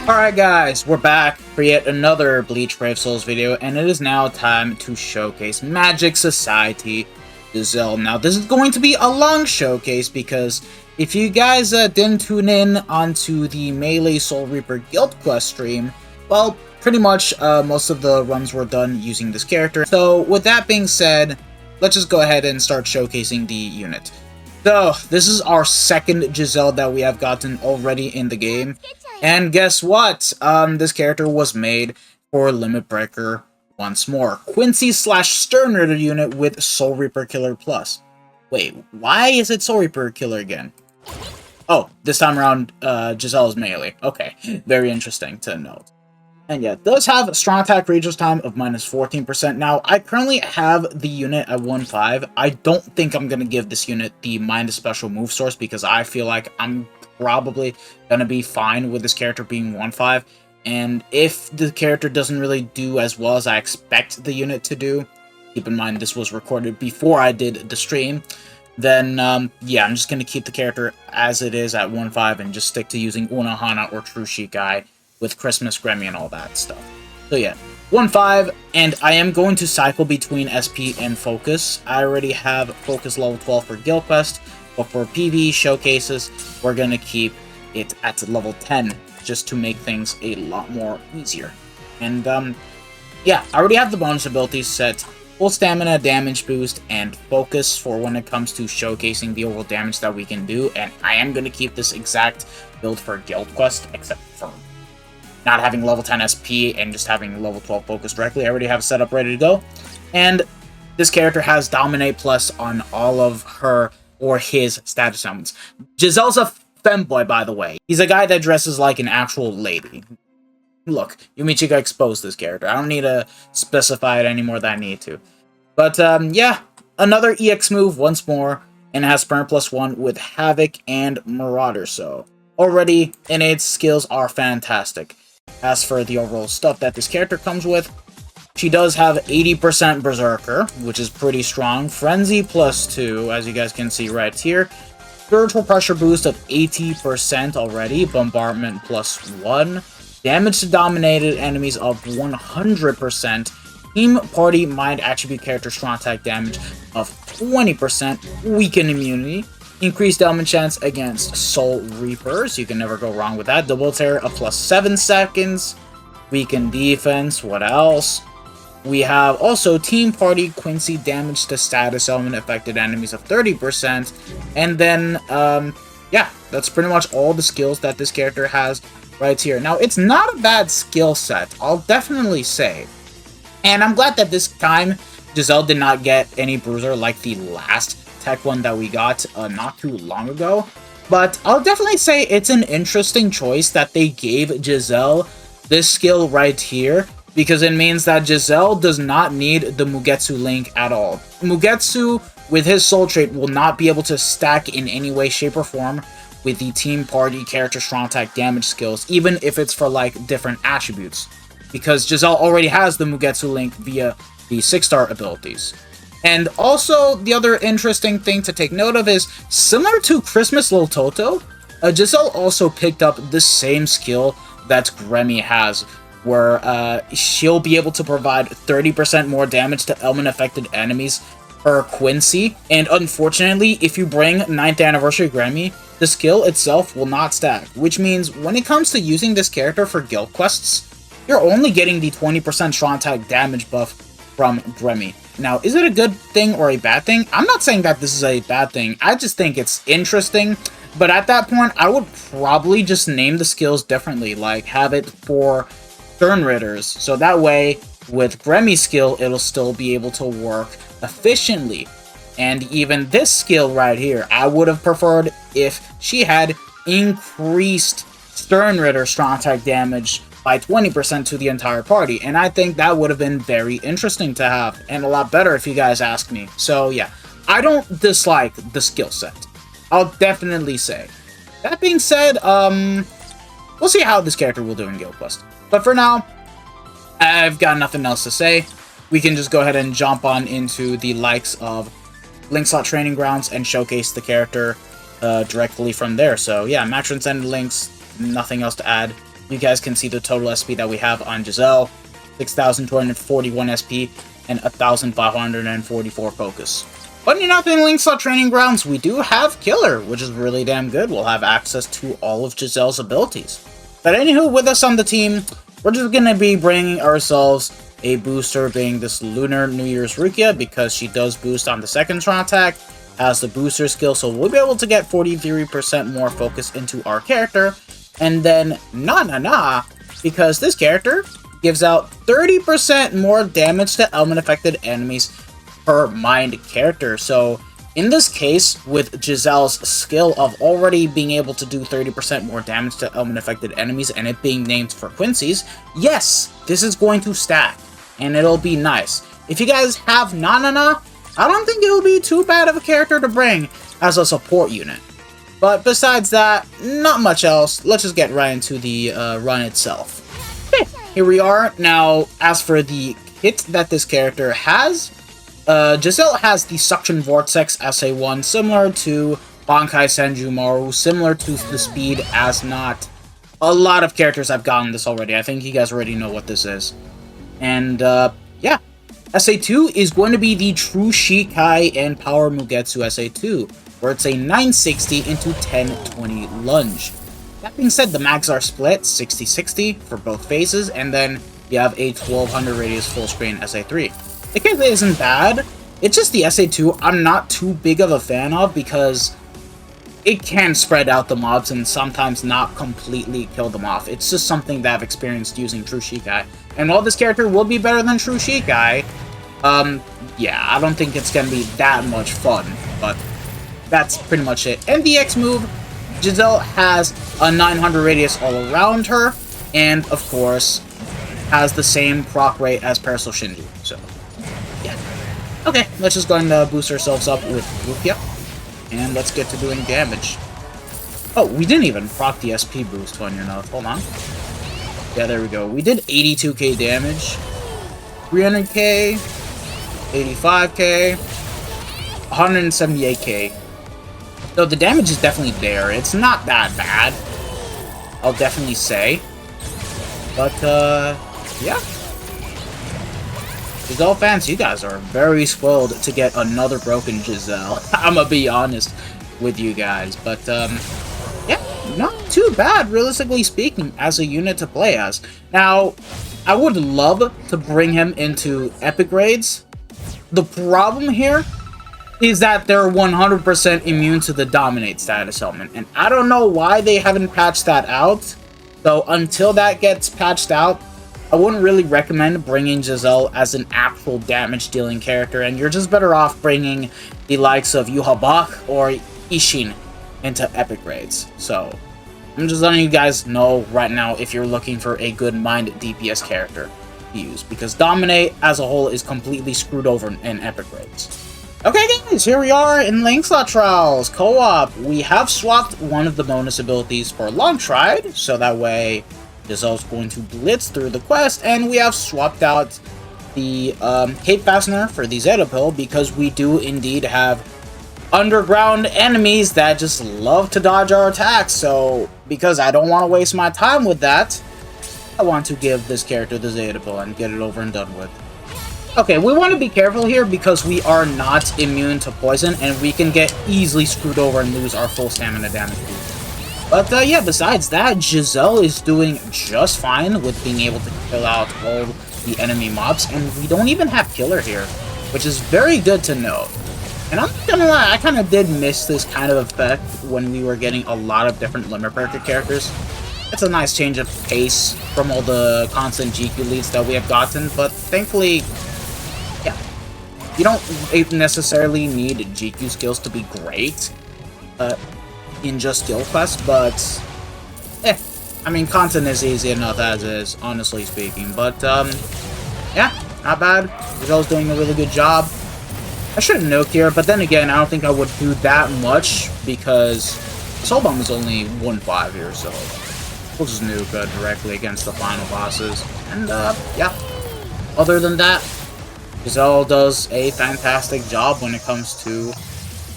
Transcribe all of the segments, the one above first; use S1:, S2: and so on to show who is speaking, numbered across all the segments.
S1: Alright guys, we're back for yet another Bleach Brave Souls video, and it is now time to showcase Magic Society Giselle. Now this is going to be a long showcase because if you guys didn't tune in onto the Melee Soul Reaper Guild Quest stream, well, pretty much most of the runs were done using this character. So with that being said, let's just go ahead and start showcasing the unit. So, this is our second Giselle that we have gotten already in the game. And guess what? This character was made for Limit Breaker once more. Quincy / Stern Ritter unit with Soul Reaper Killer Plus. Wait, why is it Soul Reaper Killer again? Oh, this time around, Giselle is melee. Okay, very interesting to note. And yeah, it does have strong attack reach time of -14%. Now, I currently have the unit at 1.5. I don't think I'm going to give this unit the minus special move source because I feel like I'm probably going to be fine with this character being 1.5. And if the character doesn't really do as well as I expect the unit to do, keep in mind this was recorded before I did the stream, then yeah, I'm just going to keep the character as it is at 1.5 and just stick to using Unohana or True Shikai with Christmas Grammy and all that stuff. So yeah, 1.5, and I am going to cycle between SP and Focus. I already have Focus level 12 for Guild Quest, but for PvE showcases, we're going to keep it at level 10, just to make things a lot more easier. And yeah, I already have the bonus abilities set, full stamina, damage boost, and focus for when it comes to showcasing the overall damage that we can do, and I am going to keep this exact build for Guild Quest, except for not having level 10 SP and just having level 12 focus directly. I already have it set up ready to go. And this character has Dominate Plus on all of her or his status elements. Giselle's a femboy, by the way. He's a guy that dresses like an actual lady. Look, Yumichika exposed this character. I don't need to specify it any more than I need to. But yeah, another EX move once more, and it has Burn +1 with Havoc and Marauder. So already innate skills are fantastic. As for the overall stuff that this character comes with, she does have 80% Berserker, which is pretty strong. Frenzy +2, as you guys can see right here. Spiritual Pressure boost of 80% already. Bombardment +1. Damage to dominated enemies of 100%. Team Party Mind Attribute Character Strong Attack damage of 20%. Weaken immunity. Increased element chance against Soul Reapers. You can never go wrong with that. Double Terror of +7 seconds. Weaken defense. What else? We have also Team Party Quincy damage to status element affected enemies of 30%. And then, yeah, that's pretty much all the skills that this character has right here. Now, it's not a bad skill set, I'll definitely say. And I'm glad that this time Giselle did not get any bruiser like the last tech one that we got not too long ago. But I'll definitely say it's an interesting choice that they gave Giselle this skill right here, because it means that Giselle does not need the Mugetsu link at all. Mugetsu, with his soul trait, will not be able to stack in any way, shape, or form with the Team Party character strong attack damage skills, even if it's for like different attributes, because Giselle already has the Mugetsu link via the 6-star abilities. And also, the other interesting thing to take note of is, similar to Christmas Lil Toto, Giselle also picked up the same skill that Grammy has, where she'll be able to provide 30% more damage to element-affected enemies per Quincy. And unfortunately, if you bring 9th Anniversary Grammy, the skill itself will not stack, which means when it comes to using this character for guild quests, you're only getting the 20% strong attack damage buff from Grammy. Now, is it a good thing or a bad thing? I'm not saying that this is a bad thing. I just think it's interesting. But at that point, I would probably just name the skills differently. Like, have it for Stern Ritters. So that way, with Grammy's skill, it'll still be able to work efficiently. And even this skill right here, I would have preferred if she had increased Stern Ritter strong attack damage by 20% to the entire party, and I think that would have been very interesting to have, and a lot better if you guys ask me. So yeah, I don't dislike the skill set, I'll definitely say. That being said, we'll see how this character will do in Guild Quest. But for now, I've got nothing else to say. We can just go ahead and jump on into the likes of Link Slot Training Grounds and showcase the character directly from there. So yeah, match and send links, nothing else to add. You guys can see the total SP that we have on Giselle. 6,241 SP and 1,544 focus. Funny enough, in Linkslot Training Grounds, we do have Killer, which is really damn good. We'll have access to all of Giselle's abilities. But anywho, with us on the team, we're just going to be bringing ourselves a booster, being this Lunar New Year's Rukia, because she does boost on the second strong attack, has the booster skill, so we'll be able to get 43% more focus into our character. And then Na, because this character gives out 30% more damage to element-affected enemies per mind character. So in this case, with Giselle's skill of already being able to do 30% more damage to element-affected enemies and it being named for Quincy's, yes, this is going to stack, and it'll be nice. If you guys have Na, I don't think it'll be too bad of a character to bring as a support unit. But besides that, not much else. Let's just get right into the run itself. Okay, here we are. Now, as for the kit that this character has, Giselle has the Suction Vortex SA1, similar to Bankai Senjumaru, similar to the speed as not. A lot of characters have gotten this already. I think you guys already know what this is. And, yeah. SA2 is going to be the True Shikai and Power Mugetsu SA2, where it's a 960 into 1020 lunge. That being said, the mags are split 60-60 for both phases, and then you have a 1200 radius full screen SA3. The kit isn't bad, it's just the SA2 I'm not too big of a fan of because it can spread out the mobs and sometimes not completely kill them off. It's just something that I've experienced using True Shikai. And while this character will be better than True Shikai, yeah, I don't think it's gonna be that much fun, but that's pretty much it. And the X move, Giselle has a 900 radius all around her, and of course, has the same proc rate as Parasol Shinju, so yeah. Okay, let's just go and boost ourselves up with Rukia, and let's get to doing damage. Oh, we didn't even proc the SP boost, funny enough. Hold on. Yeah, there we go. We did 82k damage, 300k, 85k, 178k. So the damage is definitely there. It's not that bad, I'll definitely say. But, yeah. Giselle fans, you guys are very spoiled to get another broken Giselle. I'm gonna be honest with you guys. But, yeah, not too bad, realistically speaking, as a unit to play as. Now, I would love to bring him into epic raids. The problem here is that they're 100% immune to the Dominate status element, and I don't know why they haven't patched that out. So until that gets patched out, I wouldn't really recommend bringing Giselle as an actual damage-dealing character, and you're just better off bringing the likes of Yuha Bach or Ishin into epic raids. So I'm just letting you guys know right now if you're looking for a good mind DPS character to use, because Dominate as a whole is completely screwed over in epic raids. Okay guys, here we are in Linkslot Trials Co-op. We have swapped one of the bonus abilities for Long Stride, so that way Giselle's going to blitz through the quest, and we have swapped out the Cape Fastener for the Zeta Pill, because we do indeed have underground enemies that just love to dodge our attacks. So because I don't want to waste my time with that, I want to give this character the Zeta Pill and get it over and done with. Okay, we want to be careful here because we are not immune to poison, and we can get easily screwed over and lose our full stamina damage boost. But yeah, besides that, Giselle is doing just fine with being able to kill out all the enemy mobs, and we don't even have Killer here, which is very good to know. And I'm not gonna lie, I kind of did miss this kind of effect when we were getting a lot of different Limit Breaker characters. It's a nice change of pace from all the constant GQ leads that we have gotten, but thankfully, yeah, you don't necessarily need GQ skills to be great in just skill quests, but I mean, content is easy enough as is, honestly speaking. But yeah, not bad. Giselle's doing a really good job. I shouldn't nuke here, but then again, I don't think I would do that much because Soul Bomb is only 1-5 here, so we'll just nuke directly against the final bosses. And yeah, other than that, Giselle does a fantastic job when it comes to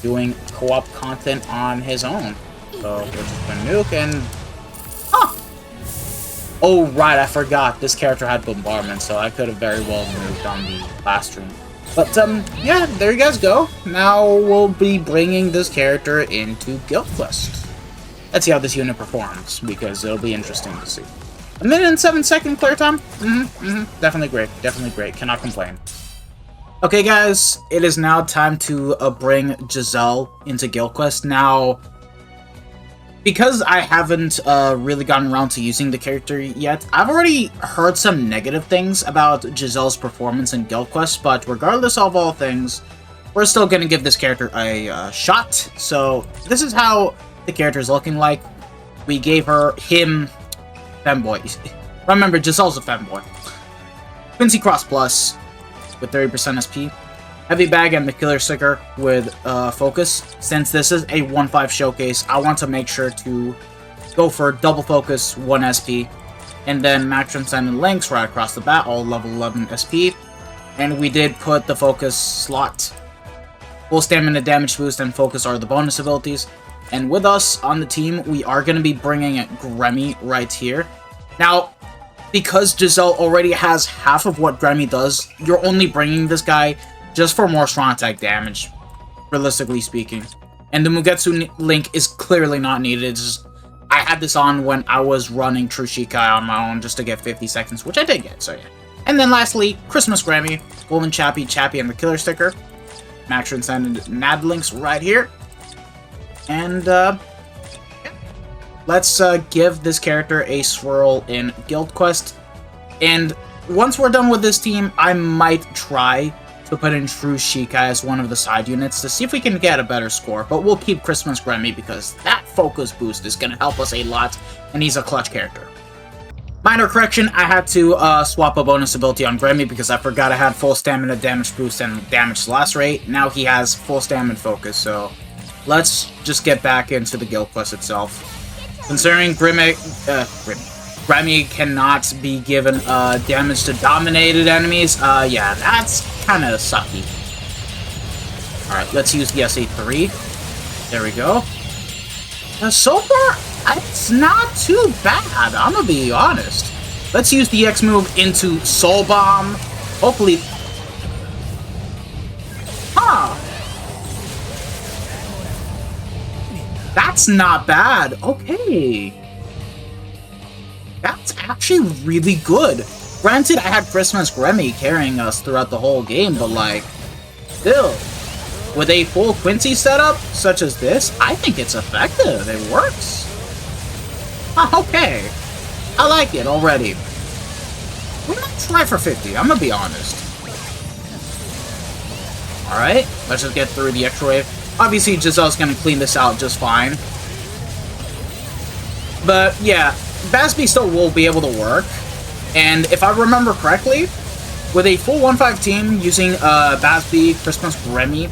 S1: doing co-op content on his own. So we're just gonna nuke and Oh, right, I forgot. This character had bombardment, so I could have very well moved on the last stream. But, yeah, there you guys go. Now we'll be bringing this character into Guild Quest. Let's see how this unit performs, because it'll be interesting to see. 1 minute and 7 second clear time? Definitely great. Definitely great. Cannot complain. Okay, guys, it is now time to bring Giselle into Guild Quest. Now, because I haven't really gotten around to using the character yet, I've already heard some negative things about Giselle's performance in Guild Quest, but regardless of all things, we're still going to give this character a shot. So, this is how the character is looking like. We gave him Femboy. Remember, Giselle's a Femboy. Quincy Cross Plus with 30% SP. Heavy Bag and the Killer Sticker with Focus. Since this is a 1-5 showcase, I want to make sure to go for double focus, 1 SP. And then Max Transcendent Links right across the bat, all level 11 SP. And we did put the focus slot. Full stamina damage boost and focus are the bonus abilities. And with us on the team, we are going to be bringing Gremmy right here. Now, because Giselle already has half of what Gremmy does, you're only bringing this guy just for more strong attack damage, realistically speaking. And the Mugetsu link is clearly not needed. It's just, I had this on when I was running True Shikai on my own just to get 50 seconds, which I did get, so yeah. And then lastly, Christmas Gremmy, Golden Chappie, and the Killer Sticker. Max Transcendent Nad links right here. And, yeah. Let's give this character a swirl in Guild Quest. And once we're done with this team, I might try to put in True Shikai as one of the side units to see if we can get a better score. But we'll keep Christmas Gremmy because that focus boost is going to help us a lot, and he's a clutch character. Minor correction, I had to swap a bonus ability on Gremmy because I forgot I had full stamina damage boost and damage loss rate. Now he has full stamina focus, so let's just get back into the Guild Quest itself. Considering Gremmy cannot be given damage to dominated enemies, yeah, that's kind of sucky. Alright, let's use the SA3. There we go. So far, it's not too bad, I'm gonna be honest. Let's use the X move into Soul Bomb. Hopefully... Huh! That's not bad. Okay. That's actually really good. Granted, I had Christmas Gremmy carrying us throughout the whole game, but like, still, with a full Quincy setup, such as this, I think it's effective. It works. Okay. I like it already. We're gonna try for 50, I'm gonna be honest. Alright, let's just get through the extra wave. Obviously, Giselle's gonna clean this out just fine. But, yeah, Basby still will be able to work. And if I remember correctly, with a full 1-5 team using Basby, Christmas Gremmy,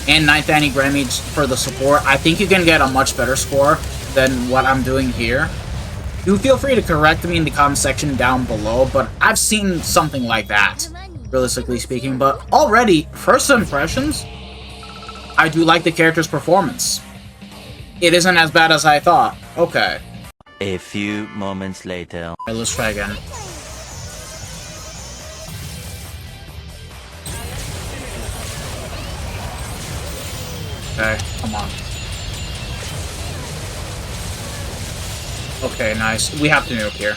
S1: and 9th Annie Gremmy for the support, I think you can get a much better score than what I'm doing here. Do feel free to correct me in the comment section down below, but I've seen something like that, realistically speaking. But already, first impressions, I do like the character's performance. It isn't as bad as I thought. Okay.
S2: A few moments later.
S1: Alright, let's try again. Okay, come on. Okay, nice. We have to nuke here.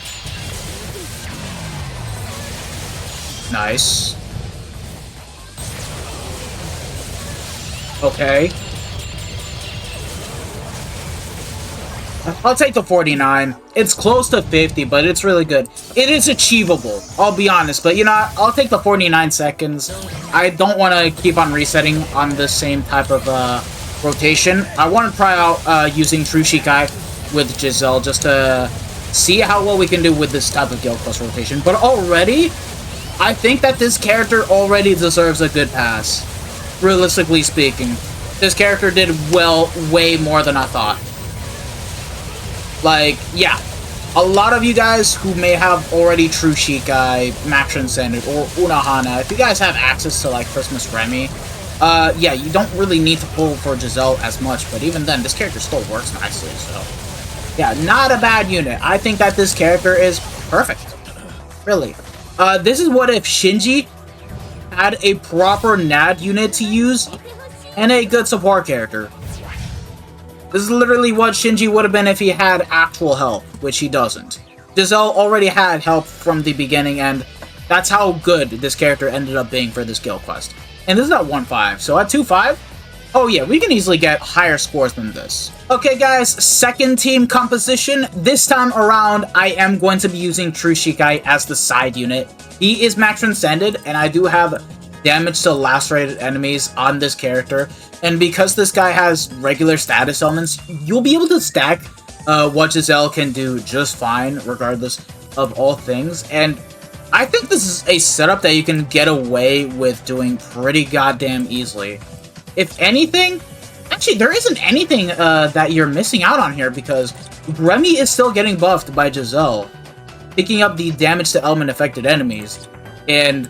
S1: Nice. Okay. I'll take the 49. It's close to 50, but it's really good. It is achievable, I'll be honest. But, you know, I'll take the 49 seconds. I don't want to keep on resetting on the same type of rotation. I want to try out using True Shikai with Giselle just to see how well we can do with this type of Guild Quest rotation. But already, I think that this character already deserves a good pass. Realistically speaking. This character did well, way more than I thought. Like, yeah, a lot of you guys who may have already True Shikai, Max Transcendent, or Unohana, if you guys have access to, like, Christmas Gremmy, yeah, you don't really need to pull for Giselle as much, but even then, this character still works nicely, so... Yeah, not a bad unit. I think that this character is perfect. Really. This is what if Shinji had a proper NAD unit to use and a good support character. This is literally what Shinji would have been if he had actual help, which he doesn't. Giselle already had help from the beginning, and that's how good this character ended up being for this guild quest. And this is at 1-5, so at 2-5, oh yeah, we can easily get higher scores than this. Okay guys, second team composition. This time around, I am going to be using True Shikai as the side unit. He is max transcended, and I do have damage to lacerated enemies on this character. And because this guy has regular status elements, you'll be able to stack what Giselle can do just fine, regardless of all things. And I think this is a setup that you can get away with doing pretty goddamn easily. If anything, actually, there isn't anything that you're missing out on here, because Remy is still getting buffed by Giselle, picking up the damage to element affected enemies. And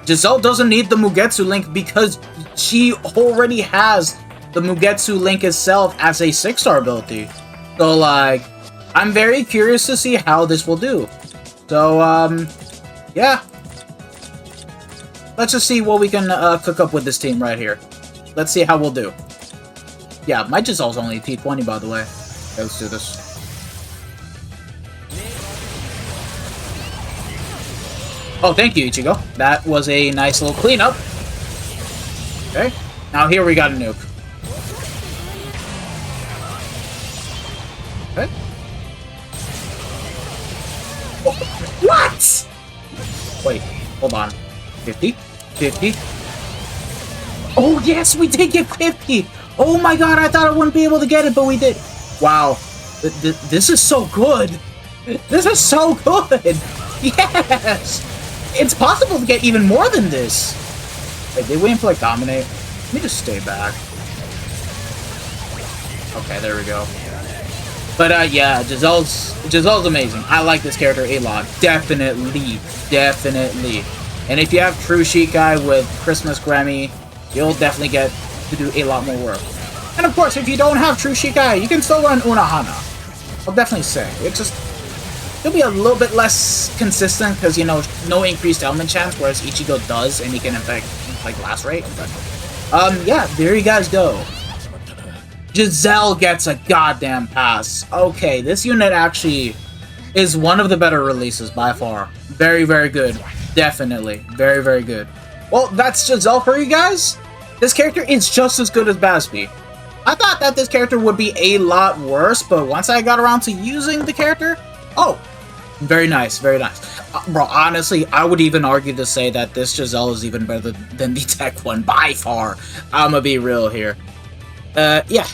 S1: Giselle doesn't need the Mugetsu link because she already has the Mugetsu link itself as a 6-star ability. So, like, I'm very curious to see how this will do. So, yeah. Let's just see what we can cook up with this team right here. Let's see how we'll do. Yeah, my Giselle's only T20, by the way. Okay, let's do this. Oh, thank you, Ichigo. That was a nice little cleanup. Okay, now here we got a nuke. Okay. Oh, what? Wait, hold on. 50? 50? Oh, yes, we did get 50! Oh my god, I thought I wouldn't be able to get it, but we did. Wow. This is so good. This is so good. Yes! It's possible to get even more than this. Wait, they waiting for like dominate? Let me just stay back. Okay, there we go. But yeah, Giselle's amazing. I like this character a lot. Definitely. And if you have True Shikai with Christmas Grammy, you'll definitely get to do a lot more work. And of course, if you don't have True Shikai, you can still run Unohana. I'll definitely say. It's just, it'll be a little bit less consistent because, you know, no increased element chance, whereas Ichigo does, and he can affect, like, lacerate. But, yeah, there you guys go. Giselle gets a goddamn pass. Okay, this unit actually is one of the better releases by far. Very, very good. Definitely. Very, very good. Well, that's Giselle for you guys. This character is just as good as Basby. I thought that this character would be a lot worse, but once I got around to using the character, oh, very nice, very nice. Bro, honestly, I would even argue to say that this Giselle is even better than the tech one, by far. I'm gonna be real here. Yeah.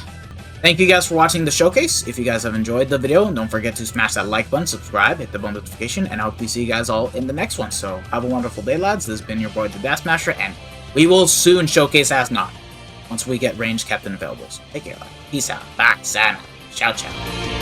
S1: Thank you guys for watching the showcase. If you guys have enjoyed the video, don't forget to smash that like button, subscribe, hit the bell notification, and I hope to see you guys all in the next one. So, have a wonderful day, lads. This has been your boy, the Dash Master, and we will soon showcase As Not once we get ranged captain available. So take care, lad. Peace out. Bye. Sana. Ciao, ciao.